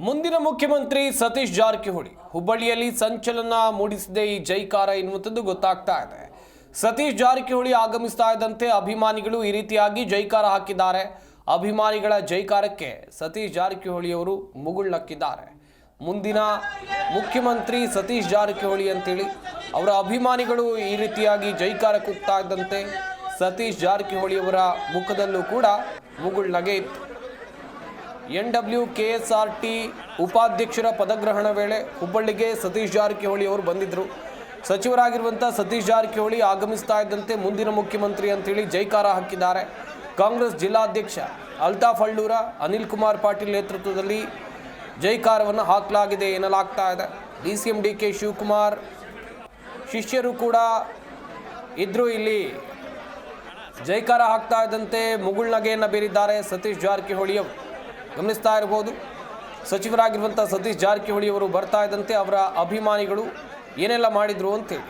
ಮುಂದಿನ ಮುಖ್ಯಮಂತ್ರಿ ಸತೀಶ್ ಜಾರಕಿಹೊಳಿ ಹುಬ್ಬಳ್ಳಿಯಲ್ಲಿ ಸಂಚಲನ ಮೂಡಿಸಿದೆ ಈ ಜೈಕಾರ ಎನ್ನುವಂಥದ್ದು ಗೊತ್ತಾಗ್ತಾ ಇದೆ. ಸತೀಶ್ ಜಾರಕಿಹೊಳಿ ಆಗಮಿಸ್ತಾ ಇದ್ದಂತೆ ಅಭಿಮಾನಿಗಳು ಈ ರೀತಿಯಾಗಿ ಜೈಕಾರ ಹಾಕಿದ್ದಾರೆ. ಅಭಿಮಾನಿಗಳ ಜೈಕಾರಕ್ಕೆ ಸತೀಶ್ ಜಾರಕಿಹೊಳಿ ಅವರು ಮುಗುಳ್ನಕ್ಕಿದ್ದಾರೆ. ಮುಂದಿನ ಮುಖ್ಯಮಂತ್ರಿ ಸತೀಶ್ ಜಾರಕಿಹೊಳಿ ಅಂತೇಳಿ ಅವರ ಅಭಿಮಾನಿಗಳು ಈ ರೀತಿಯಾಗಿ ಜೈಕಾರ ಕೂಗ್ತಾ ಇದ್ದಂತೆ ಸತೀಶ್ ಜಾರಕಿಹೊಳಿ ಅವರ ಮುಖದಲ್ಲೂ ಕೂಡ ಮುಗುಳ್ನಗೆ ಇತ್ತು. NWKSRT ಉಪಾಧ್ಯಕ್ಷರ ಪದಗ್ರಹಣ ವೇಳೆ ಹುಬ್ಬಳ್ಳಿಗೆ ಸತೀಶ್ ಜಾರಕಿಹೊಳಿ ಅವರು ಬಂದಿದ್ದರು. ಸಚಿವರಾಗಿರುವಂಥ ಸತೀಶ್ ಜಾರಕಿಹೊಳಿ ಆಗಮಿಸ್ತಾ ಇದ್ದಂತೆ ಮುಂದಿನ ಮುಖ್ಯಮಂತ್ರಿ ಅಂತೇಳಿ ಜೈಕಾರ ಹಾಕಿದ್ದಾರೆ. ಕಾಂಗ್ರೆಸ್ ಜಿಲ್ಲಾಧ್ಯಕ್ಷ ಅಲ್ತಾಫ್ ಅಳ್ಳೂರ, ಅನಿಲ್ ಕುಮಾರ್ ಪಾಟೀಲ್ ನೇತೃತ್ವದಲ್ಲಿ ಜೈಕಾರವನ್ನು ಹಾಕಲಾಗಿದೆ ಎನ್ನಲಾಗ್ತಾ ಇದೆ. DCM DK ಶಿವಕುಮಾರ್ ಶಿಷ್ಯರು ಕೂಡ ಇದ್ದರು. ಇಲ್ಲಿ ಜೈಕಾರ ಹಾಕ್ತಾ ಇದ್ದಂತೆ ಮುಗುಳ್ನಗೆಯನ್ನು ಬೀರಿದ್ದಾರೆ ಸತೀಶ್ ಜಾರಕಿಹೊಳಿ ಅವರು. ಗಮನಿಸ್ತಾ ಇರಬಹುದು, ಸಚಿವರಾಗಿರುವಂಥ ಸತೀಶ್ ಜಾರಕಿಹೊಳಿ ಅವರು ಬರ್ತಾ ಇದ್ದಂತೆ ಅವರ ಅಭಿಮಾನಿಗಳು ಏನೆಲ್ಲ ಮಾಡಿದ್ರು ಅಂತೇಳಿ.